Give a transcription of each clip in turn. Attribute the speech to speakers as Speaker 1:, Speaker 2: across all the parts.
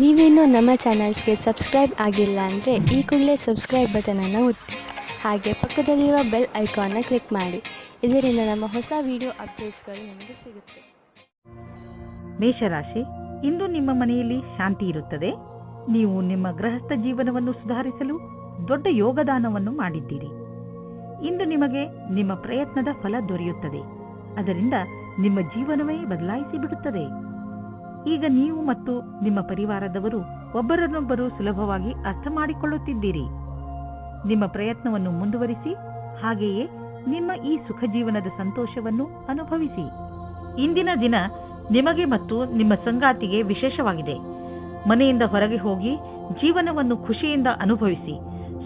Speaker 1: ನೀವೇನೂ ನಮ್ಮ ಚಾನಲ್ಸ್ಗೆ ಸಬ್ಸ್ಕ್ರೈಬ್ ಆಗಿಲ್ಲ ಅಂದರೆ ಈ ಕೂಡಲೇ ಸಬ್ಸ್ಕ್ರೈಬ್ ಬಟನನ್ನು ಒತ್ತಿ ಹಾಗೆ ಪಕ್ಕದಲ್ಲಿರೋ ಬೆಲ್ ಐಕಾನ್ನ ಕ್ಲಿಕ್ ಮಾಡಿ. ಇದರಿಂದ ನಮ್ಮ ಹೊಸ ವಿಡಿಯೋ ಅಪ್ಡೇಟ್ಸ್ಗಳು ನಿಮಗೆ ಸಿಗುತ್ತೆ.
Speaker 2: ಮೇಷರಾಶಿ, ಇಂದು ನಿಮ್ಮ ಮನೆಯಲ್ಲಿ ಶಾಂತಿ ಇರುತ್ತದೆ. ನೀವು ನಿಮ್ಮ ಗೃಹಸ್ಥ ಜೀವನವನ್ನು ಸುಧಾರಿಸಲು ದೊಡ್ಡ ಯೋಗದಾನವನ್ನು ಮಾಡಿದ್ದೀರಿ. ಇಂದು ನಿಮಗೆ ನಿಮ್ಮ ಪ್ರಯತ್ನದ ಫಲ ದೊರೆಯುತ್ತದೆ. ಅದರಿಂದ ನಿಮ್ಮ ಜೀವನವೇ ಬದಲಾಯಿಸಿ ಬಿಡುತ್ತದೆ. ಈಗ ನೀವು ಮತ್ತು ನಿಮ್ಮ ಪರಿವಾರದವರು ಒಬ್ಬರನ್ನೊಬ್ಬರು ಸುಲಭವಾಗಿ ಅರ್ಥ ಮಾಡಿಕೊಳ್ಳುತ್ತಿದ್ದೀರಿ. ನಿಮ್ಮ ಪ್ರಯತ್ನವನ್ನು ಮುಂದುವರಿಸಿ, ಹಾಗೆಯೇ ನಿಮ್ಮ ಈ ಸುಖ ಜೀವನದ ಸಂತೋಷವನ್ನು ಅನುಭವಿಸಿ. ಇಂದಿನ ದಿನ ನಿಮಗೆ ಮತ್ತು ನಿಮ್ಮ ಸಂಗಾತಿಗೆ ವಿಶೇಷವಾಗಿದೆ. ಮನೆಯಿಂದ ಹೊರಗೆ ಹೋಗಿ ಜೀವನವನ್ನು ಖುಷಿಯಿಂದ ಅನುಭವಿಸಿ.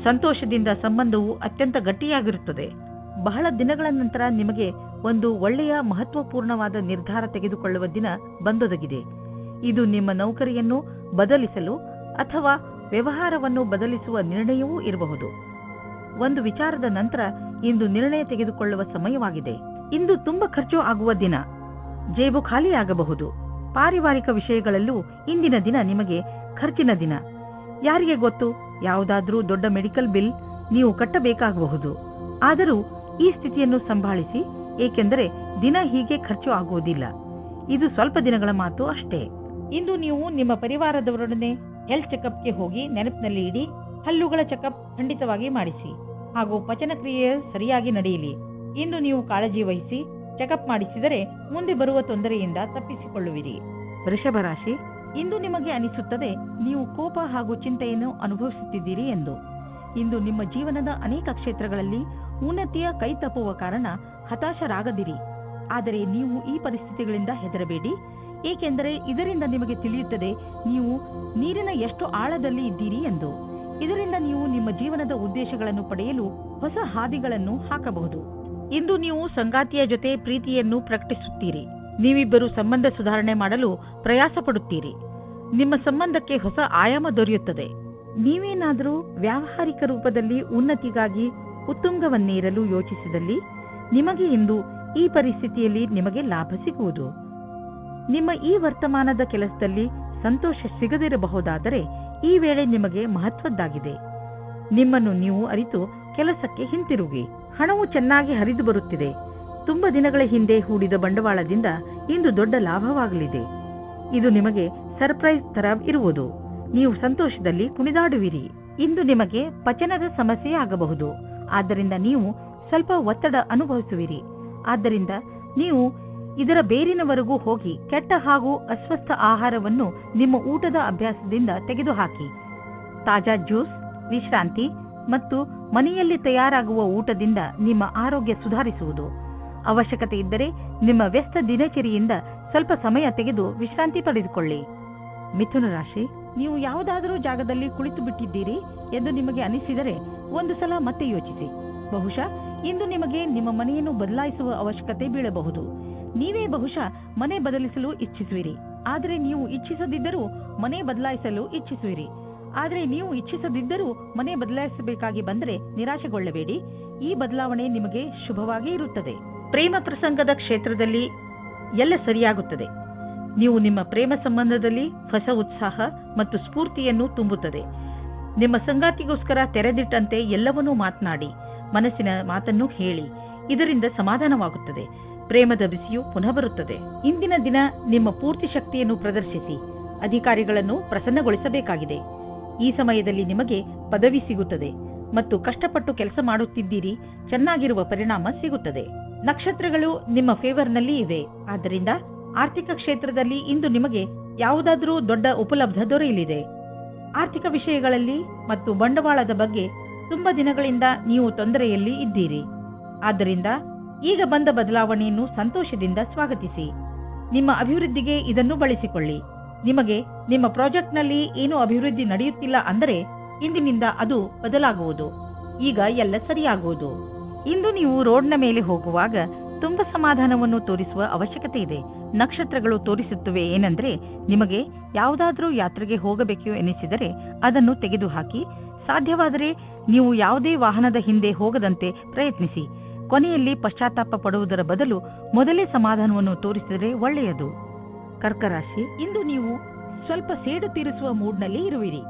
Speaker 2: ಸಂತೋಷದಿಂದ ಸಂಬಂಧವು ಅತ್ಯಂತ ಗಟ್ಟಿಯಾಗಿರುತ್ತದೆ. ಬಹಳ ದಿನಗಳ ನಂತರ ನಿಮಗೆ ಒಂದು ಒಳ್ಳೆಯ ಮಹತ್ವಪೂರ್ಣವಾದ ನಿರ್ಧಾರ ತೆಗೆದುಕೊಳ್ಳುವ ದಿನ ಬಂದೊದಗಿದೆ. ಇದು ನಿಮ್ಮ ನೌಕರಿಯನ್ನು ಬದಲಿಸಲು ಅಥವಾ ವ್ಯವಹಾರವನ್ನು ಬದಲಿಸುವ ನಿರ್ಣಯವೂ ಇರಬಹುದು. ಒಂದು ವಿಚಾರದ ನಂತರ ಇಂದು ನಿರ್ಣಯ ತೆಗೆದುಕೊಳ್ಳುವ ಸಮಯವಾಗಿದೆ. ಇಂದು ತುಂಬಾ ಖರ್ಚು ಆಗುವ ದಿನ, ಜೇಬು ಖಾಲಿಯಾಗಬಹುದು. ಪಾರಿವಾರಿಕ ವಿಷಯಗಳಲ್ಲೂ ಇಂದಿನ ದಿನ ನಿಮಗೆ ಖರ್ಚಿನ ದಿನ. ಯಾರಿಗೆ ಗೊತ್ತು, ಯಾವುದಾದ್ರೂ ದೊಡ್ಡ ಮೆಡಿಕಲ್ ಬಿಲ್ ನೀವು ಕಟ್ಟಬೇಕಾಗಬಹುದು. ಆದರೂ ಈ ಸ್ಥಿತಿಯನ್ನು ಸಂಭಾಳಿಸಿ, ಏಕೆಂದರೆ ದಿನ ಹೀಗೆ ಖರ್ಚು ಆಗುವುದಿಲ್ಲ. ಇದು ಸ್ವಲ್ಪ ದಿನಗಳ ಮಾತು ಅಷ್ಟೇ. ಇಂದು ನೀವು ನಿಮ್ಮ ಪರಿವಾರದವರೊಡನೆ ಹೆಲ್ತ್ ಚೆಕಪ್ಗೆ ಹೋಗಿ ನೆನಪಿನಲ್ಲಿ ಇಡಿ. ಹಲ್ಲುಗಳ ಚೆಕಪ್ ಖಂಡಿತವಾಗಿ ಮಾಡಿಸಿ, ಹಾಗೂ ಪಚನ ಕ್ರಿಯೆ ಸರಿಯಾಗಿ ನಡೆಯಲಿ. ಇಂದು ನೀವು ಕಾಳಜಿ ವಹಿಸಿ ಚೆಕಪ್ ಮಾಡಿಸಿದರೆ ಮುಂದೆ ಬರುವ ತೊಂದರೆಯಿಂದ ತಪ್ಪಿಸಿಕೊಳ್ಳುವಿರಿ. ವೃಷಭ ರಾಶಿ, ಇಂದು ನಿಮಗೆ ಅನಿಸುತ್ತದೆ ನೀವು ಕೋಪ ಹಾಗೂ ಚಿಂತೆಯನ್ನು ಅನುಭವಿಸುತ್ತಿದ್ದೀರಿ ಎಂದು. ಇಂದು ನಿಮ್ಮ ಜೀವನದ ಅನೇಕ ಕ್ಷೇತ್ರಗಳಲ್ಲಿ ಉನ್ನತಿಯ ಕೈ ತಪ್ಪುವ ಕಾರಣ ಹತಾಶರಾಗದಿರಿ. ಆದರೆ ನೀವು ಈ ಪರಿಸ್ಥಿತಿಗಳಿಂದ ಹೆದರಬೇಡಿ, ಏಕೆಂದರೆ ಇದರಿಂದ ನಿಮಗೆ ತಿಳಿಯುತ್ತದೆ ನೀವು ನೀರಿನ ಎಷ್ಟು ಆಳದಲ್ಲಿ ಇದ್ದೀರಿ ಎಂದು. ಇದರಿಂದ ನೀವು ನಿಮ್ಮ ಜೀವನದ ಉದ್ದೇಶಗಳನ್ನು ಪಡೆಯಲು ಹೊಸ ಹಾದಿಗಳನ್ನು ಹಾಕಬಹುದು. ಇಂದು ನೀವು ಸಂಗಾತಿಯ ಜೊತೆ ಪ್ರೀತಿಯನ್ನು ಪ್ರಕಟಿಸುತ್ತೀರಿ. ನೀವಿಬ್ಬರು ಸಂಬಂಧ ಸುಧಾರಣೆ ಮಾಡಲು ಪ್ರಯಾಸ ಪಡುತ್ತೀರಿ. ನಿಮ್ಮ ಸಂಬಂಧಕ್ಕೆ ಹೊಸ ಆಯಾಮ ದೊರೆಯುತ್ತದೆ. ನೀವೇನಾದರೂ ವ್ಯಾವಹಾರಿಕ ರೂಪದಲ್ಲಿ ಉನ್ನತಿಗಾಗಿ ಉತ್ತುಂಗವನ್ನೇರಲು ಯೋಚಿಸಿದಲ್ಲಿ ನಿಮಗೆ ಇಂದು ಈ ಪರಿಸ್ಥಿತಿಯಲ್ಲಿ ನಿಮಗೆ ಲಾಭ ಸಿಗುವುದು. ನಿಮ್ಮ ಈ ವರ್ತಮಾನದ ಕೆಲಸದಲ್ಲಿ ಸಂತೋಷ ಸಿಗದಿರಬಹುದಾದರೆ ಈ ವೇಳೆ ನಿಮಗೆ ಮಹತ್ವದ್ದಾಗಿದೆ. ನಿಮ್ಮನ್ನು ನೀವು ಅರಿತು ಕೆಲಸಕ್ಕೆ ಹಿಂತಿರುಗಿ. ಹಣವು ಚೆನ್ನಾಗಿ ಹರಿದು ಬರುತ್ತಿದೆ. ತುಂಬ ದಿನಗಳ ಹಿಂದೆ ಹೂಡಿದ ಬಂಡವಾಳದಿಂದ ಇಂದು ದೊಡ್ಡ ಲಾಭವಾಗಲಿದೆ. ಇದು ನಿಮಗೆ ಸರ್ಪ್ರೈಸ್ ತರ ಇರುವುದು. ನೀವು ಸಂತೋಷದಲ್ಲಿ ಕುಣಿದಾಡುವಿರಿ. ಇಂದು ನಿಮಗೆ ಪಚನದ ಸಮಸ್ಯೆ ಆಗಬಹುದು. ಆದ್ದರಿಂದ ನೀವು ಸ್ವಲ್ಪ ಒತ್ತಡ ಅನುಭವಿಸುವಿರಿ. ಆದ್ದರಿಂದ ನೀವು ಇದರ ಬೇರಿನವರೆಗೂ ಹೋಗಿ ಕೆಟ್ಟ ಹಾಗೂ ಅಸ್ವಸ್ಥ ಆಹಾರವನ್ನು ನಿಮ್ಮ ಊಟದ ಅಭ್ಯಾಸದಿಂದ ತೆಗೆದುಹಾಕಿ. ತಾಜಾ ಜ್ಯೂಸ್, ವಿಶ್ರಾಂತಿ ಮತ್ತು ಮನೆಯಲ್ಲಿ ತಯಾರಾಗುವ ಊಟದಿಂದ ನಿಮ್ಮ ಆರೋಗ್ಯ ಸುಧಾರಿಸುವುದು. ಅವಶ್ಯಕತೆ ಇದ್ದರೆ ನಿಮ್ಮ ವ್ಯಸ್ತ ದಿನಚರಿಯಿಂದ ಸ್ವಲ್ಪ ಸಮಯ ತೆಗೆದು ವಿಶ್ರಾಂತಿ ಪಡೆದುಕೊಳ್ಳಿ. ಮಿಥುನ ರಾಶಿ, ನೀವು ಯಾವುದಾದರೂ ಜಾಗದಲ್ಲಿ ಕುಳಿತು ಬಿಟ್ಟಿದ್ದೀರಿ ಎಂದು ನಿಮಗೆ ಅನಿಸಿದರೆ ಒಂದು ಸಲ ಮತ್ತೆ ಯೋಚಿಸಿ. ಬಹುಶಃ ಇಂದು ನಿಮಗೆ ನಿಮ್ಮ ಮನೆಯನ್ನು ಬದಲಾಯಿಸುವ ಅವಶ್ಯಕತೆ ಬೀಳಬಹುದು. ನೀವೇ ಬಹುಶಃ ಮನೆ ಬದಲಿಸಲು ಇಚ್ಛಿಸುವಿರಿ, ಆದರೆ ನೀವು ಇಚ್ಛಿಸದಿದ್ದರೂ ಮನೆ ಬದಲಾಯಿಸಲು ಇಚ್ಛಿಸುವಿರಿ. ಆದರೆ ನೀವು ಇಚ್ಛಿಸದಿದ್ದರೂ ಮನೆ ಬದಲಾಯಿಸಬೇಕಾಗಿ ಬಂದರೆ ನಿರಾಶೆಗೊಳ್ಳಬೇಡಿ. ಈ ಬದಲಾವಣೆ ನಿಮಗೆ ಶುಭವಾಗಿ ಇರುತ್ತದೆ. ಪ್ರೇಮ ಪ್ರಸಂಗದ ಕ್ಷೇತ್ರದಲ್ಲಿ ಎಲ್ಲ ಸರಿಯಾಗುತ್ತದೆ. ನೀವು ನಿಮ್ಮ ಪ್ರೇಮ ಸಂಬಂಧದಲ್ಲಿ ಹೊಸ ಉತ್ಸಾಹ ಮತ್ತು ಸ್ಫೂರ್ತಿಯನ್ನು ತುಂಬುತ್ತದೆ. ನಿಮ್ಮ ಸಂಗಾತಿಗೋಸ್ಕರ ತೆರೆದಿಟ್ಟಂತೆ ಎಲ್ಲವನ್ನೂ ಮಾತನಾಡಿ, ಮನಸ್ಸಿನ ಮಾತನ್ನು ಹೇಳಿ. ಇದರಿಂದ ಸಮಾಧಾನವಾಗುತ್ತದೆ. ಪ್ರೇಮದ ಬಿಸಿಯು ಪುನಃ ಬರುತ್ತದೆ. ಇಂದಿನ ದಿನ ನಿಮ್ಮ ಪೂರ್ತಿ ಶಕ್ತಿಯನ್ನು ಪ್ರದರ್ಶಿಸಿ ಅಧಿಕಾರಿಗಳನ್ನು ಪ್ರಸನ್ನಗೊಳಿಸಬೇಕಾಗಿದೆ. ಈ ಸಮಯದಲ್ಲಿ ನಿಮಗೆ ಪದವಿ ಸಿಗುತ್ತದೆ ಮತ್ತು ಕಷ್ಟಪಟ್ಟು ಕೆಲಸ ಮಾಡುತ್ತಿದ್ದೀರಿ. ಚೆನ್ನಾಗಿರುವ ಪರಿಣಾಮ ಸಿಗುತ್ತದೆ. ನಕ್ಷತ್ರಗಳು ನಿಮ್ಮ ಫೇವರ್ನಲ್ಲಿ ಇವೆ. ಆದ್ದರಿಂದ ಆರ್ಥಿಕ ಕ್ಷೇತ್ರದಲ್ಲಿ ಇಂದು ನಿಮಗೆ ಯಾವುದಾದರೂ ದೊಡ್ಡ ಉಪಲಬ್ಧ ದೊರೆಯಲಿದೆ. ಆರ್ಥಿಕ ವಿಷಯಗಳಲ್ಲಿ ಮತ್ತು ಬಂಡವಾಳದ ಬಗ್ಗೆ ತುಂಬಾ ದಿನಗಳಿಂದ ನೀವು ತೊಂದರೆಯಲ್ಲಿ ಇದ್ದೀರಿ. ಆದ್ದರಿಂದ ಈಗ ಬಂದ ಬದಲಾವಣೆಯನ್ನು ಸಂತೋಷದಿಂದ ಸ್ವಾಗತಿಸಿ. ನಿಮ್ಮ ಅಭಿವೃದ್ಧಿಗೆ ಇದನ್ನು ಬಳಸಿಕೊಳ್ಳಿ. ನಿಮಗೆ ನಿಮ್ಮ ಪ್ರಾಜೆಕ್ಟ್ನಲ್ಲಿ ಏನೂ ಅಭಿವೃದ್ಧಿ ನಡೆಯುತ್ತಿಲ್ಲ ಅಂದರೆ ಇಂದಿನಿಂದ ಅದು ಬದಲಾಗುವುದು. ಈಗ ಎಲ್ಲ ಸರಿಯಾಗುವುದು. ಇಂದು ನೀವು ರೋಡ್ನ ಮೇಲೆ ಹೋಗುವಾಗ ತುಂಬಾ ಸಮಾಧಾನವನ್ನು ತೋರಿಸುವ ಅವಶ್ಯಕತೆ ಇದೆ. ನಕ್ಷತ್ರಗಳು ತೋರಿಸುತ್ತವೆ ಏನೆಂದರೆ ನಿಮಗೆ ಯಾವುದಾದ್ರೂ ಯಾತ್ರೆಗೆ ಹೋಗಬೇಕು ಎನಿಸಿದರೆ ಅದನ್ನು ತೆಗೆದುಹಾಕಿ. ಸಾಧ್ಯವಾದರೆ ನೀವು ಯಾವುದೇ ವಾಹನದ ಹಿಂದೆ ಹೋಗದಂತೆ ಪ್ರಯತ್ನಿಸಿ. ಕೊನೆಯಲ್ಲಿ ಪಶ್ಚಾತ್ತಾಪ ಪಡುವುದರ ಬದಲು ಮೊದಲೇ ಸಮಾಧಾನವನ್ನು ತೋರಿಸಿದರೆ ಒಳ್ಳೆಯದು. ಕರ್ಕ ರಾಶಿ, ಇಂದು ನೀವು ಸ್ವಲ್ಪ ಸೇಡು ತೀರಿಸುವ ಮೂಡ್ನಲ್ಲಿ ಇರುವಿರಿ.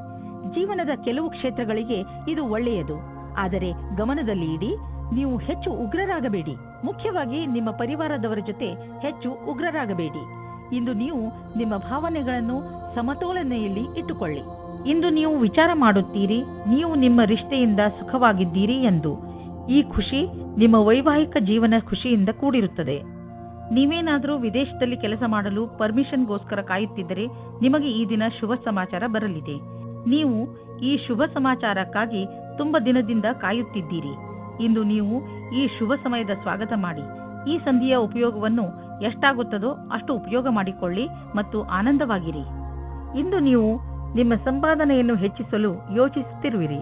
Speaker 2: ಜೀವನದ ಕೆಲವು ಕ್ಷೇತ್ರಗಳಿಗೆ ಇದು ಒಳ್ಳೆಯದು, ಆದರೆ ಗಮನದಲ್ಲಿ ಇಡಿ, ನೀವು ಹೆಚ್ಚು ಉಗ್ರರಾಗಬೇಡಿ. ಮುಖ್ಯವಾಗಿ ನಿಮ್ಮ ಪರಿವಾರದವರ ಜೊತೆ ಹೆಚ್ಚು ಉಗ್ರರಾಗಬೇಡಿ. ಇಂದು ನೀವು ನಿಮ್ಮ ಭಾವನೆಗಳನ್ನು ಸಮತೋಲನೆಯಲ್ಲಿ ಇಟ್ಟುಕೊಳ್ಳಿ. ಇಂದು ನೀವು ವಿಚಾರ ಮಾಡುತ್ತೀರಿ, ನೀವು ನಿಮ್ಮ ರಿಶ್ತೆಯಿಂದ ಸುಖವಾಗಿದ್ದೀರಿ ಎಂದು. ಈ ಖುಷಿ ನಿಮ್ಮ ವೈವಾಹಿಕ ಜೀವನ ಖುಷಿಯಿಂದ ಕೂಡಿರುತ್ತದೆ. ನೀವೇನಾದರೂ ವಿದೇಶದಲ್ಲಿ ಕೆಲಸ ಮಾಡಲು ಪರ್ಮಿಷನ್ಗೋಸ್ಕರ ಕಾಯುತ್ತಿದ್ದರೆ ನಿಮಗೆ ಈ ದಿನ ಶುಭ ಸಮಾಚಾರ ಬರಲಿದೆ. ನೀವು ಈ ಶುಭ ಸಮಾಚಾರಕ್ಕಾಗಿ ತುಂಬ ದಿನದಿಂದ ಕಾಯುತ್ತಿದ್ದೀರಿ. ಇಂದು ನೀವು ಈ ಶುಭ ಸಮಯದ ಸ್ವಾಗತ ಮಾಡಿ. ಈ ಸಂಧಿಯ ಉಪಯೋಗವನ್ನು ಎಷ್ಟಾಗುತ್ತದೋ ಅಷ್ಟು ಉಪಯೋಗ ಮಾಡಿಕೊಳ್ಳಿ ಮತ್ತು ಆನಂದವಾಗಿರಿ. ಇಂದು ನೀವು ನಿಮ್ಮ ಸಂಪಾದನೆಯನ್ನು ಹೆಚ್ಚಿಸಲು ಯೋಚಿಸುತ್ತಿರುವಿರಿ.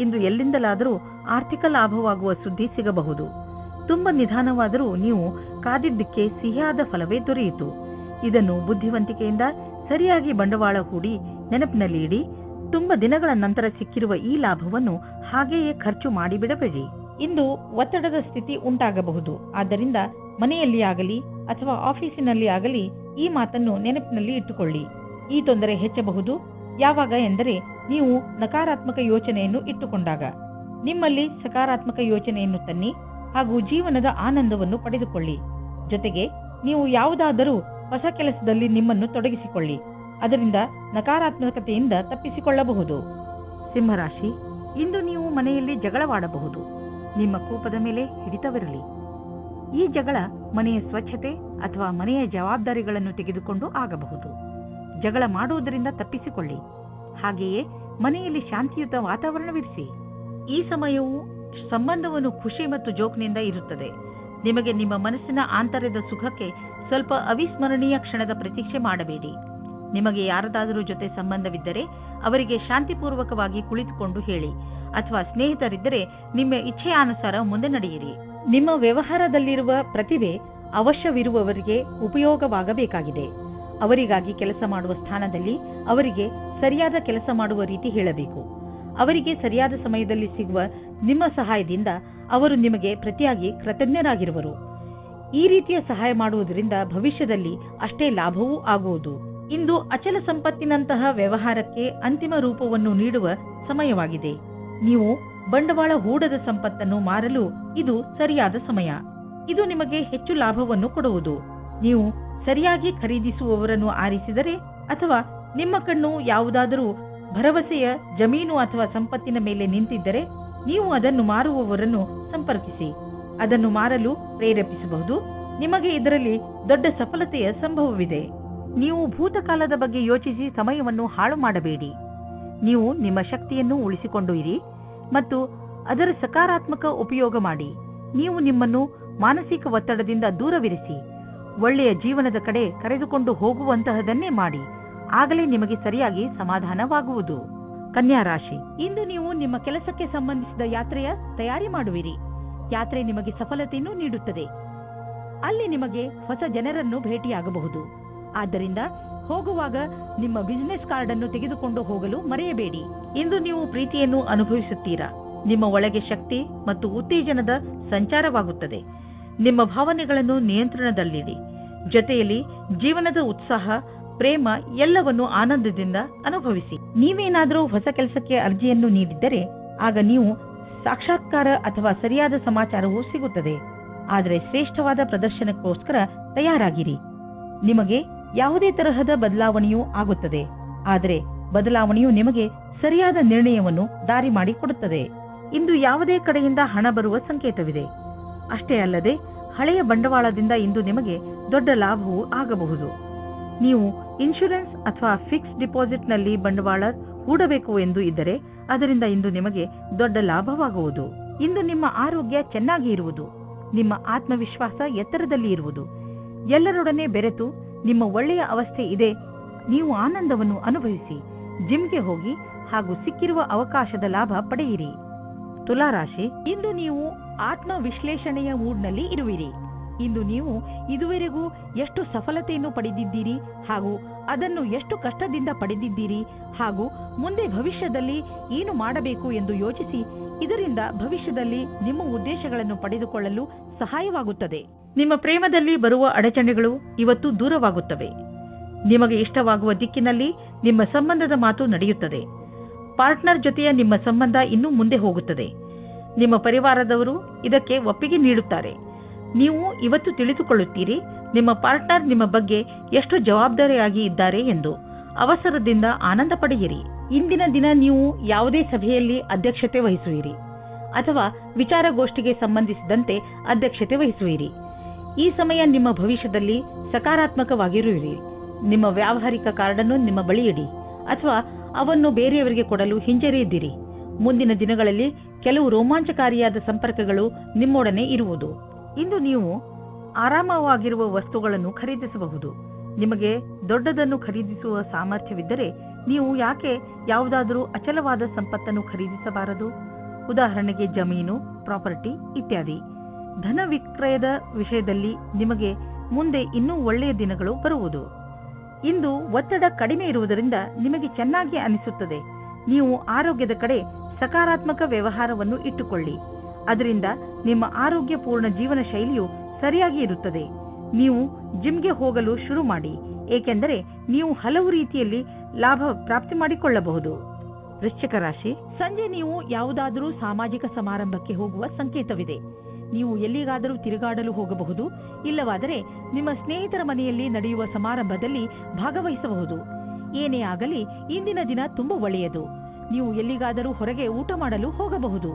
Speaker 2: ಇಂದು ಎಲ್ಲಿಂದಲಾದರೂ ಆರ್ಥಿಕ ಲಾಭವಾಗುವ ಸುದ್ದಿ ಸಿಗಬಹುದು. ತುಂಬ ನಿಧಾನವಾದರೂ ನೀವು ಕಾದಿದ್ದಕ್ಕೆ ಸಿಹಿಯಾದ ಫಲವೇ ದೊರೆಯಿತು. ಇದನ್ನು ಬುದ್ಧಿವಂತಿಕೆಯಿಂದ ಸರಿಯಾಗಿ ಬಂಡವಾಳ ಹೂಡಿ ನೆನಪಿನಲ್ಲಿ ಇಡಿ. ತುಂಬ ದಿನಗಳ ನಂತರ ಸಿಕ್ಕಿರುವ ಈ ಲಾಭವನ್ನು ಹಾಗೆಯೇ ಖರ್ಚು ಮಾಡಿಬಿಡಬೇಡಿ. ಇಂದು ಒತ್ತಡದ ಸ್ಥಿತಿ ಉಂಟಾಗಬಹುದು. ಆದ್ದರಿಂದ ಮನೆಯಲ್ಲಿ ಆಗಲಿ ಅಥವಾ ಆಫೀಸಿನಲ್ಲಿ ಆಗಲಿ ಈ ಮಾತನ್ನು ನೆನಪಿನಲ್ಲಿ ಇಟ್ಟುಕೊಳ್ಳಿ. ಈ ತೊಂದರೆ ಹೆಚ್ಚಬಹುದು. ಯಾವಾಗ ಎಂದರೆ ನೀವು ನಕಾರಾತ್ಮಕ ಯೋಚನೆಯನ್ನು ಇಟ್ಟುಕೊಂಡಾಗ. ನಿಮ್ಮಲ್ಲಿ ಸಕಾರಾತ್ಮಕ ಯೋಚನೆಯನ್ನು ತನ್ನಿ ಹಾಗೂ ಜೀವನದ ಆನಂದವನ್ನು ಪಡೆದುಕೊಳ್ಳಿ. ಜೊತೆಗೆ ನೀವು ಯಾವುದಾದರೂ ಹೊಸ ಕೆಲಸದಲ್ಲಿ ನಿಮ್ಮನ್ನು ತೊಡಗಿಸಿಕೊಳ್ಳಿ. ಅದರಿಂದ ನಕಾರಾತ್ಮಕತೆಯಿಂದ ತಪ್ಪಿಸಿಕೊಳ್ಳಬಹುದು. ಸಿಂಹರಾಶಿ, ಇಂದು ನೀವು ಮನೆಯಲ್ಲಿ ಜಗಳವಾಡಬಹುದು. ನಿಮ್ಮ ಕೋಪದ ಮೇಲೆ ಹಿಡಿತವಿರಲಿ. ಈ ಜಗಳ ಮನೆಯ ಸ್ವಚ್ಛತೆ ಅಥವಾ ಮನೆಯ ಜವಾಬ್ದಾರಿಗಳನ್ನು ತೆಗೆದುಕೊಂಡು ಆಗಬಹುದು. ಜಗಳ ಮಾಡುವುದರಿಂದ ತಪ್ಪಿಸಿಕೊಳ್ಳಿ. ಹಾಗೆಯೇ ಮನೆಯಲ್ಲಿ ಶಾಂತಿಯುತ ವಾತಾವರಣವಿರಿಸಿ. ಈ ಸಮಯವು ಸಂಬಂಧವನ್ನು ಖುಷಿ ಮತ್ತು ಜೋಕ್ನಿಂದ ಇರುತ್ತದೆ. ನಿಮಗೆ ನಿಮ್ಮ ಮನಸ್ಸಿನ ಆಂತರ್ಯದ ಸುಖಕ್ಕೆ ಸ್ವಲ್ಪ ಅವಿಸ್ಮರಣೀಯ ಕ್ಷಣದ ಪ್ರತೀಕ್ಷೆ ಮಾಡಬೇಡಿ. ನಿಮಗೆ ಯಾರದಾದರೂ ಜೊತೆ ಸಂಬಂಧವಿದ್ದರೆ ಅವರಿಗೆ ಶಾಂತಿಪೂರ್ವಕವಾಗಿ ಕುಳಿತುಕೊಂಡು ಹೇಳಿ, ಅಥವಾ ಸ್ನೇಹಿತರಿದ್ದರೆ ನಿಮ್ಮ ಇಚ್ಛೆಯಾನುಸಾರ ಮುಂದೆ ನಡೆಯಿರಿ. ನಿಮ್ಮ ವ್ಯವಹಾರದಲ್ಲಿರುವ ಪ್ರತಿಭೆ ಅವಶ್ಯವಿರುವವರಿಗೆ ಉಪಯೋಗವಾಗಬೇಕಾಗಿದೆ. ಅವರಿಗಾಗಿ ಕೆಲಸ ಮಾಡುವ ಸ್ಥಾನದಲ್ಲಿ ಅವರಿಗೆ ಸರಿಯಾದ ಕೆಲಸ ಮಾಡುವ ರೀತಿ ಹೇಳಬೇಕು. ಅವರಿಗೆ ಸರಿಯಾದ ಸಮಯದಲ್ಲಿ ಸಿಗುವ ನಿಮ್ಮ ಸಹಾಯದಿಂದ ಅವರು ನಿಮಗೆ ಪ್ರತಿಯಾಗಿ ಕೃತಜ್ಞರಾಗಿರುವರು. ಈ ರೀತಿಯ ಸಹಾಯ ಮಾಡುವುದರಿಂದ ಭವಿಷ್ಯದಲ್ಲಿ ಅಷ್ಟೇ ಲಾಭವೂ ಆಗುವುದು. ಇಂದು ಅಚಲ ಸಂಪತ್ತಿನಂತಹ ವ್ಯವಹಾರಕ್ಕೆ ಅಂತಿಮ ರೂಪವನ್ನು ನೀಡುವ ಸಮಯವಾಗಿದೆ. ನೀವು ಬಂಡವಾಳ ಹೂಡದ ಸಂಪತ್ತನ್ನು ಮಾರಲು ಇದು ಸರಿಯಾದ ಸಮಯ. ಇದು ನಿಮಗೆ ಹೆಚ್ಚು ಲಾಭವನ್ನು ಕೊಡುವುದು. ನೀವು ಸರಿಯಾಗಿ ಖರೀದಿಸುವವರನ್ನು ಆರಿಸಿದರೆ ಅಥವಾ ನಿಮ್ಮ ಕಣ್ಣು ಯಾವುದಾದರೂ ಭರವಸೆಯ ಜಮೀನು ಅಥವಾ ಸಂಪತ್ತಿನ ಮೇಲೆ ನಿಂತಿದ್ದರೆ ನೀವು ಅದನ್ನು ಮಾರುವವರನ್ನು ಸಂಪರ್ಕಿಸಿ. ಅದನ್ನು ಮಾರಲು ಪ್ರೇರೇಪಿಸಬಹುದು. ನಿಮಗೆ ಇದರಲ್ಲಿ ದೊಡ್ಡ ಸಫಲತೆಯ ಸಂಭವವಿದೆ. ನೀವು ಭೂತಕಾಲದ ಬಗ್ಗೆ ಯೋಚಿಸಿ ಸಮಯವನ್ನು ಹಾಳು ಮಾಡಬೇಡಿ. ನೀವು ನಿಮ್ಮ ಶಕ್ತಿಯನ್ನು ಉಳಿಸಿಕೊಂಡು ಇರಿ ಮತ್ತು ಅದರ ಸಕಾರಾತ್ಮಕ ಉಪಯೋಗ ಮಾಡಿ. ನೀವು ನಿಮ್ಮನ್ನು ಮಾನಸಿಕ ಒತ್ತಡದಿಂದ ದೂರವಿರಿಸಿ. ಒಳ್ಳೆಯ ಜೀವನದ ಕಡೆ ಕರೆದುಕೊಂಡು ಹೋಗುವಂತಹದನ್ನೇ ಮಾಡಿ. ಆಗಲೇ ನಿಮಗೆ ಸರಿಯಾಗಿ ಸಮಾಧಾನವಾಗುವುದು. ಕನ್ಯಾ ರಾಶಿ, ಇಂದು ನೀವು ನಿಮ್ಮ ಕೆಲಸಕ್ಕೆ ಸಂಬಂಧಿಸಿದ ಯಾತ್ರೆಯ ತಯಾರಿ ಮಾಡುವಿರಿ. ಯಾತ್ರೆ ನಿಮಗೆ ಸಫಲತೆಯನ್ನು ನೀಡುತ್ತದೆ. ಅಲ್ಲಿ ನಿಮಗೆ ಹೊಸ ಜನರನ್ನು ಭೇಟಿಯಾಗಬಹುದು. ಆದ್ದರಿಂದ ಹೋಗುವಾಗ ನಿಮ್ಮ ಬಿಸಿನೆಸ್ ಕಾರ್ಡ್ ಅನ್ನು ತೆಗೆದುಕೊಂಡು ಹೋಗಲು ಮರೆಯಬೇಡಿ. ಇಂದು ನೀವು ಪ್ರೀತಿಯನ್ನು ಅನುಭವಿಸುತ್ತೀರಾ. ನಿಮ್ಮ ಒಳಗೆ ಶಕ್ತಿ ಮತ್ತು ಉತ್ತೇಜನದ ಸಂಚಾರವಾಗುತ್ತದೆ. ನಿಮ್ಮ ಭಾವನೆಗಳನ್ನು ನಿಯಂತ್ರಣದಲ್ಲಿಡಿ. ಜೊತೆಯಲ್ಲಿ ಜೀವನದ ಉತ್ಸಾಹ, ಪ್ರೇಮ ಎಲ್ಲವನ್ನು ಆನಂದದಿಂದ ಅನುಭವಿಸಿ. ನೀವೇನಾದರೂ ಹೊಸ ಕೆಲಸಕ್ಕೆ ಅರ್ಜಿಯನ್ನು ನೀಡಿದ್ದರೆ ಆಗ ನೀವು ಸಾಕ್ಷಾತ್ಕಾರ ಅಥವಾ ಸರಿಯಾದ ಸಮಾಚಾರವೂ ಸಿಗುತ್ತದೆ. ಆದರೆ ಶ್ರೇಷ್ಠವಾದ ಪ್ರದರ್ಶನಕ್ಕೋಸ್ಕರ ತಯಾರಾಗಿರಿ. ನಿಮಗೆ ಯಾವುದೇ ತರಹದ ಬದಲಾವಣೆಯೂ ಆಗುತ್ತದೆ. ಆದರೆ ಬದಲಾವಣೆಯು ನಿಮಗೆ ಸರಿಯಾದ ನಿರ್ಣಯವನ್ನು ದಾರಿ ಮಾಡಿಕೊಡುತ್ತದೆ. ಇಂದು ಯಾವುದೇ ಕಡೆಯಿಂದ ಹಣ ಬರುವ ಸಂಕೇತವಿದೆ. ಅಷ್ಟೇ ಅಲ್ಲದೆ ಹಳೆಯ ಬಂಡವಾಳದಿಂದ ಇಂದು ನಿಮಗೆ ದೊಡ್ಡ ಲಾಭವೂ ಆಗಬಹುದು. ನೀವು ಇನ್ಶೂರೆನ್ಸ್ ಅಥವಾ ಫಿಕ್ಸ್ ಡಿಪಾಸಿಟ್ನಲ್ಲಿ ಬಂಡವಾಳ ಹೂಡಬೇಕು ಎಂದು ಇದ್ದರೆ ಅದರಿಂದ ಇಂದು ನಿಮಗೆ ದೊಡ್ಡ ಲಾಭವಾಗುವುದು. ಇಂದು ನಿಮ್ಮ ಆರೋಗ್ಯ ಚೆನ್ನಾಗಿ ಇರುವುದು. ನಿಮ್ಮ ಆತ್ಮವಿಶ್ವಾಸ ಎತ್ತರದಲ್ಲಿ ಇರುವುದು. ಎಲ್ಲರೊಡನೆ ಬೆರೆತು ನಿಮ್ಮ ಒಳ್ಳೆಯ ಅವಸ್ಥೆ ಇದೆ. ನೀವು ಆನಂದವನ್ನು ಅನುಭವಿಸಿ. ಜಿಮ್ಗೆ ಹೋಗಿ ಹಾಗೂ ಸಿಕ್ಕಿರುವ ಅವಕಾಶದ ಲಾಭ ಪಡೆಯಿರಿ. ತುಲಾರಾಶಿ, ಇಂದು ನೀವು ಆತ್ಮ ವಿಶ್ಲೇಷಣೆಯ ಮೂಡ್ನಲ್ಲಿ ಇರುವಿರಿ. ಇಂದು ನೀವು ಇದುವರೆಗೂ ಎಷ್ಟು ಸಫಲತೆಯನ್ನು ಪಡೆದಿದ್ದೀರಿ ಹಾಗೂ ಅದನ್ನು ಎಷ್ಟು ಕಷ್ಟದಿಂದ ಪಡೆದಿದ್ದೀರಿ ಹಾಗೂ ಮುಂದೆ ಭವಿಷ್ಯದಲ್ಲಿ ಏನು ಮಾಡಬೇಕು ಎಂದು ಯೋಚಿಸಿ. ಇದರಿಂದ ಭವಿಷ್ಯದಲ್ಲಿ ನಿಮ್ಮ ಉದ್ದೇಶಗಳನ್ನು ಪಡೆದುಕೊಳ್ಳಲು ಸಹಾಯವಾಗುತ್ತದೆ. ನಿಮ್ಮ ಪ್ರೇಮದಲ್ಲಿ ಬರುವ ಅಡಚಣೆಗಳು ಇವತ್ತು ದೂರವಾಗುತ್ತವೆ. ನಿಮಗೆ ಇಷ್ಟವಾಗುವ ದಿಕ್ಕಿನಲ್ಲಿ ನಿಮ್ಮ ಸಂಬಂಧದ ಮಾತು ನಡೆಯುತ್ತದೆ. ಪಾರ್ಟ್ನರ್ ಜೊತೆಯ ನಿಮ್ಮ ಸಂಬಂಧ ಇನ್ನೂ ಮುಂದೆ ಹೋಗುತ್ತದೆ. ನಿಮ್ಮ ಪರಿವಾರದವರು ಇದಕ್ಕೆ ಒಪ್ಪಿಗೆ ನೀಡುತ್ತಾರೆ. ನೀವು ಇವತ್ತು ತಿಳಿದುಕೊಳ್ಳುತ್ತೀರಿ ನಿಮ್ಮ ಪಾರ್ಟ್ನರ್ ನಿಮ್ಮ ಬಗ್ಗೆ ಎಷ್ಟು ಜವಾಬ್ದಾರಿಯಾಗಿ ಇದ್ದಾರೆ ಎಂದು. ಅವಸರದಿಂದ ಆನಂದ ಪಡೆಯಿರಿ. ಇಂದಿನ ದಿನ ನೀವು ಯಾವುದೇ ಸಭೆಯಲ್ಲಿ ಅಧ್ಯಕ್ಷತೆ ವಹಿಸುವಿರಿ ಅಥವಾ ವಿಚಾರಗೋಷ್ಠಿಗೆ ಸಂಬಂಧಿಸಿದಂತೆ ಅಧ್ಯಕ್ಷತೆ ವಹಿಸುವಿರಿ. ಈ ಸಮಯ ನಿಮ್ಮ ಭವಿಷ್ಯದಲ್ಲಿ ಸಕಾರಾತ್ಮಕವಾಗಿರುವಿರಿ. ನಿಮ್ಮ ವ್ಯಾವಹಾರಿಕ ಕಾರ್ಡನ್ನು ನಿಮ್ಮ ಬಳಿ ಇಡಿ ಅಥವಾ ಅವನ್ನು ಬೇರೆಯವರಿಗೆ ಕೊಡಲು ಹಿಂಜರಿಯದಿರಿ. ಮುಂದಿನ ದಿನಗಳಲ್ಲಿ ಕೆಲವು ರೋಮಾಂಚಕಾರಿಯಾದ ಸಂಪರ್ಕಗಳು ನಿಮ್ಮೊಡನೆ ಇರುವುದು. ಇಂದು ನೀವು ಆರಾಮವಾಗಿರುವ ವಸ್ತುಗಳನ್ನು ಖರೀದಿಸಬಹುದು. ನಿಮಗೆ ದೊಡ್ಡದನ್ನು ಖರೀದಿಸುವ ಸಾಮರ್ಥ್ಯವಿದ್ದರೆ ನೀವು ಯಾಕೆ ಯಾವುದಾದರೂ ಅಚಲವಾದ ಸಂಪತ್ತನ್ನು ಖರೀದಿಸಬಾರದು? ಉದಾಹರಣೆಗೆ ಜಮೀನು, ಪ್ರಾಪರ್ಟಿ ಇತ್ಯಾದಿ. ಧನ ವಿಕ್ರಯದ ವಿಷಯದಲ್ಲಿ ನಿಮಗೆ ಮುಂದೆ ಇನ್ನೂ ಒಳ್ಳೆಯ ದಿನಗಳು ಬರುವುದು. ಇಂದು ಒತ್ತಡ ಕಡಿಮೆ ಇರುವುದರಿಂದ ನಿಮಗೆ ಚೆನ್ನಾಗಿ ಅನಿಸುತ್ತದೆ. ನೀವು ಆರೋಗ್ಯದ ಕಡೆ ಸಕಾರಾತ್ಮಕ ವ್ಯವಹಾರವನ್ನು ಇಟ್ಟುಕೊಳ್ಳಿ. ಅದರಿಂದ ನಿಮ್ಮ ಆರೋಗ್ಯಪೂರ್ಣ ಜೀವನ ಶೈಲಿಯು ಸರಿಯಾಗಿ ಇರುತ್ತದೆ. ನೀವು ಜಿಮ್ಗೆ ಹೋಗಲು ಶುರು ಮಾಡಿ, ಏಕೆಂದರೆ ನೀವು ಹಲವು ರೀತಿಯಲ್ಲಿ ಲಾಭ ಪ್ರಾಪ್ತಿ ಮಾಡಿಕೊಳ್ಳಬಹುದು. ವೃಶ್ಚಿಕ ರಾಶಿ, ಸಂಜೆ ನೀವು ಯಾವುದಾದರೂ ಸಾಮಾಜಿಕ ಸಮಾರಂಭಕ್ಕೆ ಹೋಗುವ ಸಂಕೇತವಿದೆ. ನೀವು ಎಲ್ಲಿಗಾದರೂ ತಿರುಗಾಡಲು ಹೋಗಬಹುದು. ಇಲ್ಲವಾದರೆ ನಿಮ್ಮ ಸ್ನೇಹಿತರ ಮನೆಯಲ್ಲಿ ನಡೆಯುವ ಸಮಾರಂಭದಲ್ಲಿ ಭಾಗವಹಿಸಬಹುದು. ಏನೇ ಆಗಲಿ ಇಂದಿನ ದಿನ ತುಂಬಾ ಒಳ್ಳೆಯದು. ನೀವು ಎಲ್ಲಿಗಾದರೂ ಹೊರಗೆ ಊಟ ಮಾಡಲು ಹೋಗಬಹುದು.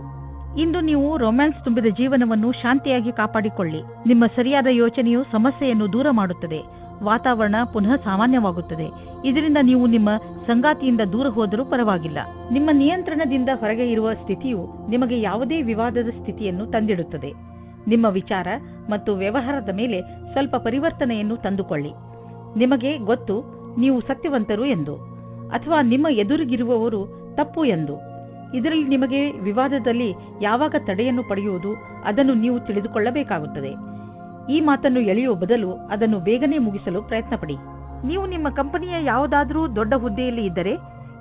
Speaker 2: ಇಂದು ನೀವು ರೊಮ್ಯಾನ್ಸ್ ತುಂಬಿದ ಜೀವನವನ್ನು ಶಾಂತಿಯಾಗಿ ಕಾಪಾಡಿಕೊಳ್ಳಿ. ನಿಮ್ಮ ಸರಿಯಾದ ಯೋಚನೆಯು ಸಮಸ್ಯೆಯನ್ನು ದೂರ ಮಾಡುತ್ತದೆ. ವಾತಾವರಣ ಪುನಃ ಸಾಮಾನ್ಯವಾಗುತ್ತದೆ. ಇದರಿಂದ ನೀವು ನಿಮ್ಮ ಸಂಗಾತಿಯಿಂದ ದೂರ ಹೋದರೂ ಪರವಾಗಿಲ್ಲ. ನಿಮ್ಮ ನಿಯಂತ್ರಣದಿಂದ ಹೊರಗೆ ಇರುವ ಸ್ಥಿತಿಯು ನಿಮಗೆ ಯಾವುದೇ ವಿವಾದದ ಸ್ಥಿತಿಯನ್ನು ತಂದಿಡುತ್ತದೆ. ನಿಮ್ಮ ವಿಚಾರ ಮತ್ತು ವ್ಯವಹಾರದ ಮೇಲೆ ಸ್ವಲ್ಪ ಪರಿವರ್ತನೆಯನ್ನು ತಂದುಕೊಳ್ಳಿ. ನಿಮಗೆ ಗೊತ್ತು ನೀವು ಸತ್ಯವಂತರು ಎಂದು, ಅಥವಾ ನಿಮ್ಮ ಎದುರಿಗಿರುವವರು ತಪ್ಪು ಎಂದು. ಇದರಲ್ಲಿ ನಿಮಗೆ ವಿವಾದದಲ್ಲಿ ಯಾವಾಗ ತಡೆಯನ್ನು ಪಡೆಯುವುದು ಅದನ್ನು ನೀವು ತಿಳಿದುಕೊಳ್ಳಬೇಕಾಗುತ್ತದೆ. ಈ ಮಾತನ್ನು ಎಳೆಯುವ ಬದಲು ಅದನ್ನು ಬೇಗನೆ ಮುಗಿಸಲು ಪ್ರಯತ್ನಪಡಿ. ನೀವು ನಿಮ್ಮ ಕಂಪನಿಯ ಯಾವುದಾದರೂ ದೊಡ್ಡ ಹುದ್ದೆಯಲ್ಲಿ ಇದ್ದರೆ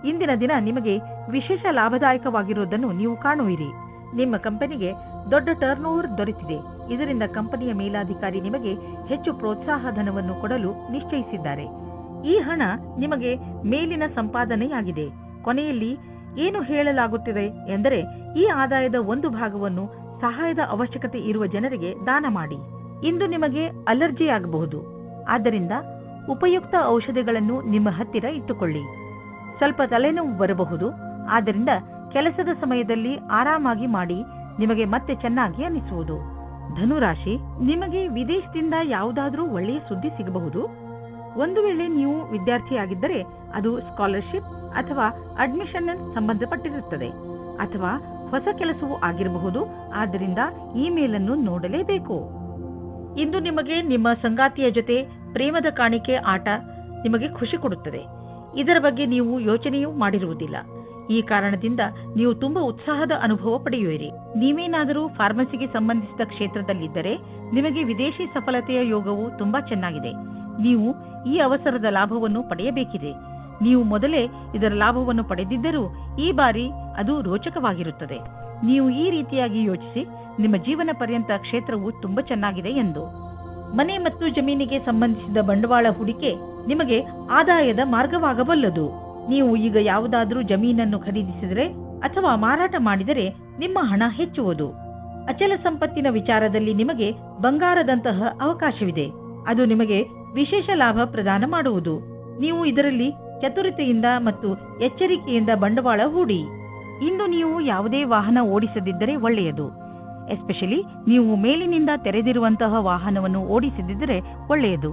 Speaker 2: ಇಂದಿನ ದಿನ ನಿಮಗೆ ವಿಶೇಷ ಲಾಭದಾಯಕವಾಗಿರುವುದನ್ನು ನೀವು ಕಾಣುವಿರಿ. ನಿಮ್ಮ ಕಂಪನಿಗೆ ದೊಡ್ಡ ಟರ್ನ್ ಓವರ್ ದೊರೆತಿದೆ. ಇದರಿಂದ ಕಂಪನಿಯ ಮೇಲಾಧಿಕಾರಿ ನಿಮಗೆ ಹೆಚ್ಚು ಪ್ರೋತ್ಸಾಹ ಧನವನ್ನು ಕೊಡಲು ನಿಶ್ಚಯಿಸಿದ್ದಾರೆ. ಈ ಹಣ ನಿಮಗೆ ಮೇಲಿನ ಸಂಪಾದನೆಯಾಗಿದೆ. ಕೊನೆಯಲ್ಲಿ ಏನು ಹೇಳಲಾಗುತ್ತಿದೆ ಎಂದರೆ ಈ ಆದಾಯದ ಒಂದು ಭಾಗವನ್ನು ಸಹಾಯದ ಅವಶ್ಯಕತೆ ಇರುವ ಜನರಿಗೆ ದಾನ ಮಾಡಿ. ಇಂದು ನಿಮಗೆ ಅಲರ್ಜಿ ಆಗಬಹುದು. ಆದ್ದರಿಂದ ಉಪಯುಕ್ತ ಔಷಧಿಗಳನ್ನು ನಿಮ್ಮ ಹತ್ತಿರ ಇಟ್ಟುಕೊಳ್ಳಿ. ಸ್ವಲ್ಪ ತಲೆನೋವು ಬರಬಹುದು. ಆದ್ದರಿಂದ ಕೆಲಸದ ಸಮಯದಲ್ಲಿ ಆರಾಮಾಗಿ ಮಾಡಿ, ನಿಮಗೆ ಮತ್ತೆ ಚೆನ್ನಾಗಿ ಅನಿಸುವುದು. ಧನುರಾಶಿ, ನಿಮಗೆ ವಿದೇಶದಿಂದ ಯಾವುದಾದ್ರೂ ಒಳ್ಳೆಯ ಸುದ್ದಿ ಸಿಗಬಹುದು. ಒಂದು ವೇಳೆ ನೀವು ವಿದ್ಯಾರ್ಥಿಯಾಗಿದ್ದರೆ ಅದು ಸ್ಕಾಲರ್ಶಿಪ್ ಅಥವಾ ಅಡ್ಮಿಷನ್ ಸಂಬಂಧಪಟ್ಟಿರುತ್ತದೆ, ಅಥವಾ ಹೊಸ ಕೆಲಸವೂ ಆಗಿರಬಹುದು. ಆದ್ದರಿಂದ ಇಮೇಲ್ ಅನ್ನು ನೋಡಲೇಬೇಕು. ಇಂದು ನಿಮಗೆ ನಿಮ್ಮ ಸಂಗಾತಿಯ ಜೊತೆ ಪ್ರೇಮದ ಕಾಣಿಕೆ ಆಟ ನಿಮಗೆ ಖುಷಿ ಕೊಡುತ್ತದೆ. ಇದರ ಬಗ್ಗೆ ನೀವು ಯೋಚನೆಯೂ ಮಾಡಿರುವುದಿಲ್ಲ. ಈ ಕಾರಣದಿಂದ ನೀವು ತುಂಬಾ ಉತ್ಸಾಹದ ಅನುಭವ ಪಡೆಯುವಿರಿ. ನೀವೇನಾದರೂ ಫಾರ್ಮಸಿಗೆ ಸಂಬಂಧಿಸಿದ ಕ್ಷೇತ್ರದಲ್ಲಿದ್ದರೆ ನಿಮಗೆ ವಿದೇಶಿ ಸಫಲತೆಯ ಯೋಗವು ತುಂಬಾ ಚೆನ್ನಾಗಿದೆ. ನೀವು ಈ ಅವಸರದ ಲಾಭವನ್ನು ಪಡೆಯಬೇಕಿದೆ. ನೀವು ಮೊದಲೇ ಇದರ ಲಾಭವನ್ನು ಪಡೆದಿದ್ದರೂ ಈ ಬಾರಿ ಅದು ರೋಚಕವಾಗಿರುತ್ತದೆ. ನೀವು ಈ ರೀತಿಯಾಗಿ ಯೋಚಿಸಿ, ನಿಮ್ಮ ಜೀವನ ಪರ್ಯಂತ ಕ್ಷೇತ್ರವು ತುಂಬಾ ಚೆನ್ನಾಗಿದೆ ಎಂದು. ಮನೆ ಮತ್ತು ಜಮೀನಿಗೆ ಸಂಬಂಧಿಸಿದ ಬಂಡವಾಳ ಹೂಡಿಕೆ ನಿಮಗೆ ಆದಾಯದ ಮಾರ್ಗವಾಗಬಲ್ಲದು. ನೀವು ಈಗ ಯಾವುದಾದರೂ ಜಮೀನನ್ನು ಖರೀದಿಸಿದರೆ ಅಥವಾ ಮಾರಾಟ ಮಾಡಿದರೆ ನಿಮ್ಮ ಹಣ ಹೆಚ್ಚುವುದು. ಅಚಲ ಸಂಪತ್ತಿನ ವಿಚಾರದಲ್ಲಿ ನಿಮಗೆ ಬಂಗಾರದಂತಹ ಅವಕಾಶವಿದೆ. ಅದು ನಿಮಗೆ ವಿಶೇಷ ಲಾಭ ಪ್ರದಾನ ಮಾಡುವುದು. ನೀವು ಇದರಲ್ಲಿ ಚತುರತೆಯಿಂದ ಮತ್ತು ಎಚ್ಚರಿಕೆಯಿಂದ ಬಂಡವಾಳ ಹೂಡಿ. ಇಂದು ನೀವು ಯಾವುದೇ ವಾಹನ ಓಡಿಸದಿದ್ದರೆ ಒಳ್ಳೆಯದು. ಎಸ್ಪೆಷಲಿ ನೀವು ಮೇಲಿನಿಂದ ತೆರೆದಿರುವಂತಹ ವಾಹನವನ್ನು ಓಡಿಸದಿದ್ದರೆ ಒಳ್ಳೆಯದು.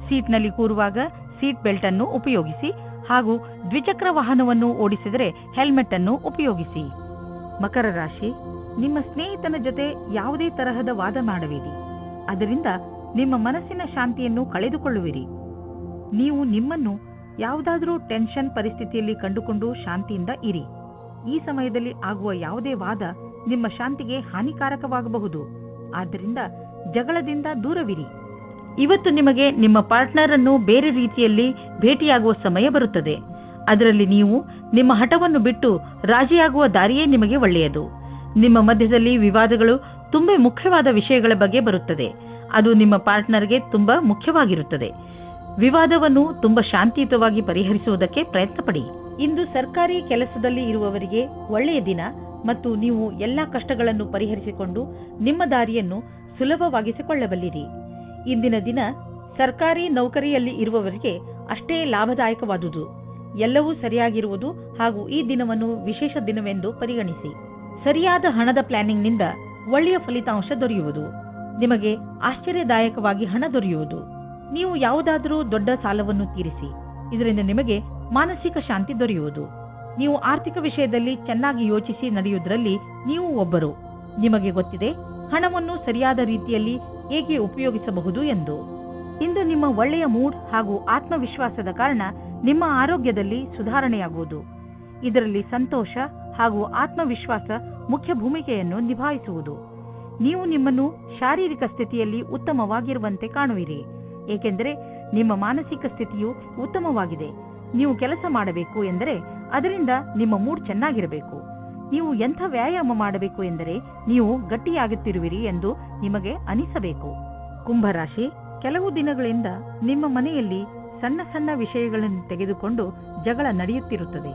Speaker 2: ಸೀಟ್ನಲ್ಲಿ ಕೂರುವಾಗ ಸೀಟ್ ಬೆಲ್ಟ್ ಅನ್ನು ಉಪಯೋಗಿಸಿ ಹಾಗೂ ದ್ವಿಚಕ್ರ ವಾಹನವನ್ನು ಓಡಿಸಿದರೆ ಹೆಲ್ಮೆಟ್ ಅನ್ನು ಉಪಯೋಗಿಸಿ. ಮಕರ ರಾಶಿ, ನಿಮ್ಮ ಸ್ನೇಹಿತನ ಜೊತೆ ಯಾವುದೇ ತರಹದ ವಾದ ಮಾಡಬೇಡಿ. ಅದರಿಂದ ನಿಮ್ಮ ಮನಸ್ಸಿನ ಶಾಂತಿಯನ್ನು ಕಳೆದುಕೊಳ್ಳುವಿರಿ. ನೀವು ನಿಮ್ಮನ್ನು ಯಾವುದಾದರೂ ಟೆನ್ಷನ್ ಪರಿಸ್ಥಿತಿಯಲ್ಲಿ ಕಂಡುಕೊಂಡು ಶಾಂತಿಯಿಂದ ಇರಿ. ಈ ಸಮಯದಲ್ಲಿ ಆಗುವ ಯಾವುದೇ ವಾದ ನಿಮ್ಮ ಶಾಂತಿಗೆ ಹಾನಿಕಾರಕವಾಗಬಹುದು. ಆದ್ದರಿಂದ ಜಗಳದಿಂದ ದೂರವಿರಿ. ಇವತ್ತು ನಿಮಗೆ ನಿಮ್ಮ ಪಾರ್ಟ್ನರ್ ಅನ್ನು ಬೇರೆ ರೀತಿಯಲ್ಲಿ ಭೇಟಿಯಾಗುವ ಸಮಯ ಬರುತ್ತದೆ. ಅದರಲ್ಲಿ ನೀವು ನಿಮ್ಮ ಹಠವನ್ನು ಬಿಟ್ಟು ರಾಜಿಯಾಗುವ ದಾರಿಯೇ ನಿಮಗೆ ಒಳ್ಳೆಯದು. ನಿಮ್ಮ ಮಧ್ಯದಲ್ಲಿ ವಿವಾದಗಳು ತುಂಬಾ ಮುಖ್ಯವಾದ ವಿಷಯಗಳ ಬಗ್ಗೆ ಬರುತ್ತದೆ. ಅದು ನಿಮ್ಮ ಪಾರ್ಟ್ನರ್ಗೆ ತುಂಬಾ ಮುಖ್ಯವಾಗಿರುತ್ತದೆ. ವಿವಾದವನ್ನು ತುಂಬಾ ಶಾಂತಿಯುತವಾಗಿ ಪರಿಹರಿಸುವುದಕ್ಕೆ ಪ್ರಯತ್ನ ಪಡಿ. ಇಂದು ಸರ್ಕಾರಿ ಕೆಲಸದಲ್ಲಿ ಇರುವವರಿಗೆ ಒಳ್ಳೆಯ ದಿನ ಮತ್ತು ನೀವು ಎಲ್ಲಾ ಕಷ್ಟಗಳನ್ನು ಪರಿಹರಿಸಿಕೊಂಡು ನಿಮ್ಮ ದಾರಿಯನ್ನು ಸುಲಭವಾಗಿಸಿಕೊಳ್ಳಬಲ್ಲಿರಿ. ಇಂದಿನ ದಿನ ಸರ್ಕಾರಿ ನೌಕರಿಯಲ್ಲಿ ಇರುವವರಿಗೆ ಅಷ್ಟೇ ಲಾಭದಾಯಕವಾದುದು. ಎಲ್ಲವೂ ಸರಿಯಾಗಿರುವುದು ಹಾಗೂ ಈ ದಿನವನ್ನು ವಿಶೇಷ ದಿನವೆಂದು ಪರಿಗಣಿಸಿ. ಸರಿಯಾದ ಹಣದ ಪ್ಲಾನಿಂಗ್ನಿಂದ ಒಳ್ಳೆಯ ಫಲಿತಾಂಶ ದೊರೆಯುವುದು. ನಿಮಗೆ ಆಶ್ಚರ್ಯದಾಯಕವಾಗಿ ಹಣ ದೊರೆಯುವುದು. ನೀವು ಯಾವುದಾದರೂ ದೊಡ್ಡ ಸಾಲವನ್ನು ತೀರಿಸಿ. ಇದರಿಂದ ನಿಮಗೆ ಮಾನಸಿಕ ಶಾಂತಿ ದೊರೆಯುವುದು. ನೀವು ಆರ್ಥಿಕ ವಿಷಯದಲ್ಲಿ ಚೆನ್ನಾಗಿ ಯೋಚಿಸಿ ನಡೆಯುವುದರಲ್ಲಿ ನೀವು ಒಬ್ಬರು. ನಿಮಗೆ ಗೊತ್ತಿದೆ ಹಣವನ್ನು ಸರಿಯಾದ ರೀತಿಯಲ್ಲಿ ಹೇಗೆ ಉಪಯೋಗಿಸಬಹುದು ಎಂದು. ಇಂದು ನಿಮ್ಮ ಒಳ್ಳೆಯ ಮೂಡ್ ಹಾಗೂ ಆತ್ಮವಿಶ್ವಾಸದ ಕಾರಣ ನಿಮ್ಮ ಆರೋಗ್ಯದಲ್ಲಿ ಸುಧಾರಣೆಯಾಗುವುದು. ಇದರಲ್ಲಿ ಸಂತೋಷ ಹಾಗೂ ಆತ್ಮವಿಶ್ವಾಸ ಮುಖ್ಯ ಭೂಮಿಕೆಯನ್ನು ನಿಭಾಯಿಸುವುದು. ನೀವು ನಿಮ್ಮನ್ನು ಶಾರೀರಿಕ ಸ್ಥಿತಿಯಲ್ಲಿ ಉತ್ತಮವಾಗಿರುವಂತೆ ಕಾಣುವಿರಿ, ಏಕೆಂದರೆ ನಿಮ್ಮ ಮಾನಸಿಕ ಸ್ಥಿತಿಯು ಉತ್ತಮವಾಗಿದೆ. ನೀವು ಕೆಲಸ ಮಾಡಬೇಕು ಎಂದರೆ ಅದರಿಂದ ನಿಮ್ಮ ಮೂಡ್ ಚೆನ್ನಾಗಿರಬೇಕು. ನೀವು ಎಂಥ ವ್ಯಾಯಾಮ ಮಾಡಬೇಕು ಎಂದರೆ ನೀವು ಗಟ್ಟಿಯಾಗುತ್ತಿರುವಿರಿ ಎಂದು ನಿಮಗೆ ಅನಿಸಬೇಕು. ಕುಂಭರಾಶಿ, ಕೆಲವು ದಿನಗಳಿಂದ ನಿಮ್ಮ ಮನೆಯಲ್ಲಿ ಸಣ್ಣ ಸಣ್ಣ ವಿಷಯಗಳನ್ನು ತೆಗೆದುಕೊಂಡು ಜಗಳ ನಡೆಯುತ್ತಿರುತ್ತದೆ.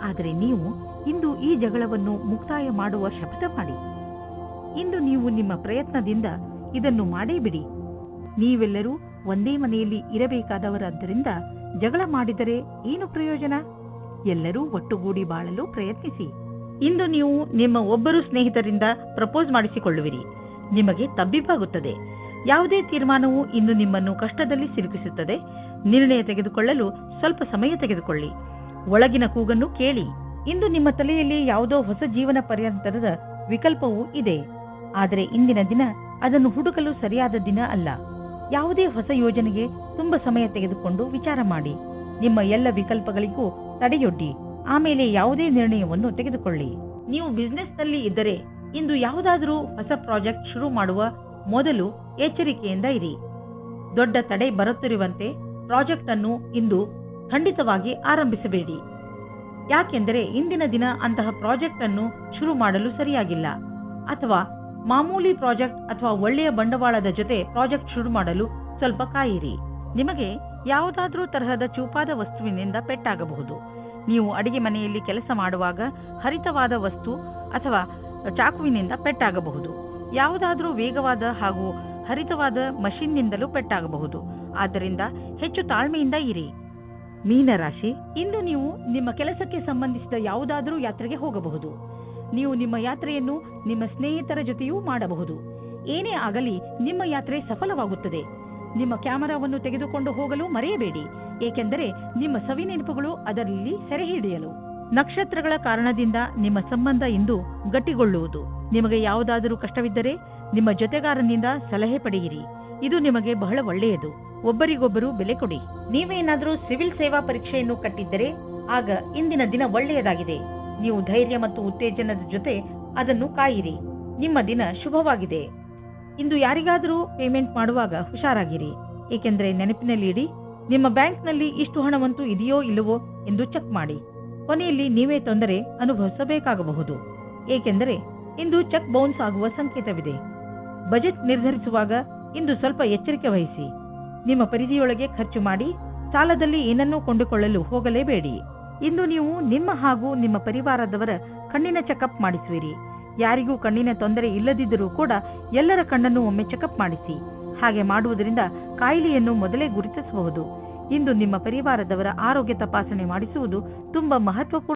Speaker 2: ಆದರೆ ನೀವು ಇಂದು ಈ ಜಗಳವನ್ನು ಮುಕ್ತಾಯ ಮಾಡುವ ಶಪಥ ಮಾಡಿ. ಇಂದು ನೀವು ನಿಮ್ಮ ಪ್ರಯತ್ನದಿಂದ ಇದನ್ನು ಮಾಡೇ ಬಿಡಿ. ನೀವೆಲ್ಲರೂ ಒಂದೇ ಮನೆಯಲ್ಲಿ ಇರಬೇಕಾದವರಾದ್ದರಿಂದ ಜಗಳ ಮಾಡಿದರೆ ಏನು ಪ್ರಯೋಜನ? ಎಲ್ಲರೂ ಒಟ್ಟುಗೂಡಿ ಬಾಳಲು ಪ್ರಯತ್ನಿಸಿ. ಇಂದು ನೀವು ನಿಮ್ಮ ಒಬ್ಬರು ಸ್ನೇಹಿತರಿಂದ ಪ್ರಪೋಸ್ ಮಾಡಿಸಿಕೊಳ್ಳುವಿರಿ. ನಿಮಗೆ ತಬ್ಬಿಬ್ಬಾಗುತ್ತದೆ. ಯಾವುದೇ ತೀರ್ಮಾನವು ಇಂದು ನಿಮ್ಮನ್ನು ಕಷ್ಟದಲ್ಲಿ ಸಿಲುಕಿಸುತ್ತದೆ. ನಿರ್ಣಯ ತೆಗೆದುಕೊಳ್ಳಲು ಸ್ವಲ್ಪ ಸಮಯ ತೆಗೆದುಕೊಳ್ಳಿ. ಒಳಗಿನ ಕೂಗನ್ನು ಕೇಳಿ. ಇಂದು ನಿಮ್ಮ ತಲೆಯಲ್ಲಿ ಯಾವುದೋ ಹೊಸ ಜೀವನ ಪರ್ಯಂತರದ ವಿಕಲ್ಪವೂ ಇದೆ. ಆದರೆ ಇಂದಿನ ದಿನ ಅದನ್ನು ಹುಡುಕಲು ಸರಿಯಾದ ದಿನ ಅಲ್ಲ. ಯಾವುದೇ ಹೊಸ ಯೋಜನೆಗೆ ತುಂಬಾ ಸಮಯ ತೆಗೆದುಕೊಂಡು ವಿಚಾರ ಮಾಡಿ. ನಿಮ್ಮ ಎಲ್ಲ ವಿಕಲ್ಪಗಳಿಗೂ ತಡೆಯೊಡ್ಡಿ. ಆಮೇಲೆ ಯಾವುದೇ ನಿರ್ಣಯವನ್ನು ತೆಗೆದುಕೊಳ್ಳಿ. ನೀವು ಬಿಸಿನೆಸ್ನಲ್ಲಿ ಇದ್ದರೆ ಇಂದು ಯಾವುದಾದರೂ ಹೊಸ ಪ್ರಾಜೆಕ್ಟ್ ಶುರು ಮಾಡುವ ಮೊದಲು ಎಚ್ಚರಿಕೆಯಿಂದ ಇರಿ. ದೊಡ್ಡ ತಡೆ ಬರುತ್ತಿರುವಂತೆ ಪ್ರಾಜೆಕ್ಟ್ ಅನ್ನು ಇಂದು ಖಂಡಿತವಾಗಿ ಆರಂಭಿಸಬೇಡಿ. ಯಾಕೆಂದರೆ ಇಂದಿನ ದಿನ ಅಂತಹ ಪ್ರಾಜೆಕ್ಟ್ ಅನ್ನು ಶುರು ಮಾಡಲು ಸರಿಯಾಗಿಲ್ಲ. ಅಥವಾ ಮಾಮೂಲಿ ಪ್ರಾಜೆಕ್ಟ್ ಅಥವಾ ಒಳ್ಳೆಯ ಬಂಡವಾಳದ ಜೊತೆ ಪ್ರಾಜೆಕ್ಟ್ ಶುರು ಮಾಡಲು ಸ್ವಲ್ಪ ಕಾಯಿರಿ. ನಿಮಗೆ ಯಾವುದಾದ್ರೂ ತರಹದ ಚೂಪಾದ ವಸ್ತುವಿನಿಂದ ಪೆಟ್ಟಾಗಬಹುದು. ನೀವು ಅಡಿಗೆ ಮನೆಯಲ್ಲಿ ಕೆಲಸ ಮಾಡುವಾಗ ಹರಿತವಾದ ವಸ್ತು ಅಥವಾ ಚಾಕುವಿನಿಂದ ಪೆಟ್ಟಾಗಬಹುದು. ಯಾವುದಾದ್ರೂ ವೇಗವಾದ ಹಾಗೂ ಹರಿತವಾದ ಮಷಿನ್ನಿಂದಲೂ ಪೆಟ್ಟಾಗಬಹುದು. ಆದ್ದರಿಂದ ಹೆಚ್ಚು ತಾಳ್ಮೆಯಿಂದ ಇರಿ. ಮೀನರಾಶಿ, ಇಂದು ನೀವು ನಿಮ್ಮ ಕೆಲಸಕ್ಕೆ ಸಂಬಂಧಿಸಿದ ಯಾವುದಾದರೂ ಯಾತ್ರೆಗೆ ಹೋಗಬಹುದು. ನೀವು ನಿಮ್ಮ ಯಾತ್ರೆಯನ್ನು ನಿಮ್ಮ ಸ್ನೇಹಿತರ ಜೊತೆಯೂ ಮಾಡಬಹುದು. ಏನೇ ಆಗಲಿ ನಿಮ್ಮ ಯಾತ್ರೆ ಸಫಲವಾಗುತ್ತದೆ. ನಿಮ್ಮ ಕ್ಯಾಮೆರಾವನ್ನು ತೆಗೆದುಕೊಂಡು ಹೋಗಲು ಮರೆಯಬೇಡಿ, ಏಕೆಂದರೆ ನಿಮ್ಮ ಸವಿನೆನಪುಗಳು ಅದರಲ್ಲಿ ಸೆರೆ ಹಿಡಿಯಲು. ನಕ್ಷತ್ರಗಳ ಕಾರಣದಿಂದ ನಿಮ್ಮ ಸಂಬಂಧ ಇಂದು ಗಟ್ಟಿಗೊಳ್ಳುವುದು. ನಿಮಗೆ ಯಾವುದಾದರೂ ಕಷ್ಟವಿದ್ದರೆ ನಿಮ್ಮ ಜೊತೆಗಾರನಿಂದ ಸಲಹೆ ಪಡೆಯಿರಿ. ಇದು ನಿಮಗೆ ಬಹಳ ಒಳ್ಳೆಯದು. ಒಬ್ಬರಿಗೊಬ್ಬರು ಬೆಲೆ ಕೊಡಿ. ನೀವೇನಾದರೂ ಸಿವಿಲ್ ಸೇವಾ ಪರೀಕ್ಷೆಯನ್ನು ಕಟ್ಟಿದ್ದರೆ ಆಗ ಇಂದಿನ ದಿನ ಒಳ್ಳೆಯದಾಗಿದೆ. ನೀವು ಧೈರ್ಯ ಮತ್ತು ಉತ್ತೇಜನದ ಜೊತೆ ಅದನ್ನು ಕಾಯಿರಿ. ನಿಮ್ಮ ದಿನ ಶುಭವಾಗಿದೆ. ಇಂದು ಯಾರಿಗಾದರೂ ಪೇಮೆಂಟ್ ಮಾಡುವಾಗ ಹುಷಾರಾಗಿರಿ, ಏಕೆಂದರೆ ನೆನಪಿನಲ್ಲಿ ಇಡಿ, ನಿಮ್ಮ ಬ್ಯಾಂಕ್ನಲ್ಲಿ ಇಷ್ಟು ಹಣವಂತೂ ಇದೆಯೋ ಇಲ್ಲವೋ ಎಂದು ಚೆಕ್ ಮಾಡಿ. ಕೊನೆಯಲ್ಲಿ ನೀವೇ ತೊಂದರೆ ಅನುಭವಿಸಬೇಕಾಗಬಹುದು, ಏಕೆಂದರೆ ಇಂದು ಚೆಕ್ ಬೌನ್ಸ್ ಆಗುವ ಸಂಕೇತವಿದೆ. ಬಜೆಟ್ ನಿರ್ಧರಿಸುವಾಗ ಇಂದು ಸ್ವಲ್ಪ ಎಚ್ಚರಿಕೆ ವಹಿಸಿ. ನಿಮ್ಮ ಪರಿಧಿಯೊಳಗೆ ಖರ್ಚು ಮಾಡಿ. ಸಾಲದಲ್ಲಿ ಏನನ್ನೂ ಕೊಂಡುಕೊಳ್ಳಲು ಹೋಗಲೇಬೇಡಿ. ಇಂದು ನೀವು ನಿಮ್ಮ ಹಾಗೂ ನಿಮ್ಮ ಪರಿವಾರದವರ ಕಣ್ಣಿನ ಚೆಕಪ್ ಮಾಡಿಸುವಿರಿ. ಯಾರಿಗೂ ಕಣ್ಣಿನ ತೊಂದರೆ ಇಲ್ಲದಿದ್ದರೂ ಕೂಡ ಎಲ್ಲರ ಕಣ್ಣನ್ನು ಒಮ್ಮೆ ಚೆಕಪ್ ಮಾಡಿಸಿ. ಹಾಗೆ ಮಾಡುವುದರಿಂದ ಕಾಯಿಲೆಯನ್ನು ಮೊದಲೇ ಗುರುತಿಸಬಹುದು. ಇಂದು ನಿಮ್ಮ ಪರಿವಾರದವರ ಆರೋಗ್ಯ ತಪಾಸಣೆ ಮಾಡಿಸುವುದು ತುಂಬಾ ಮಹತ್ವಪೂರ್ಣ.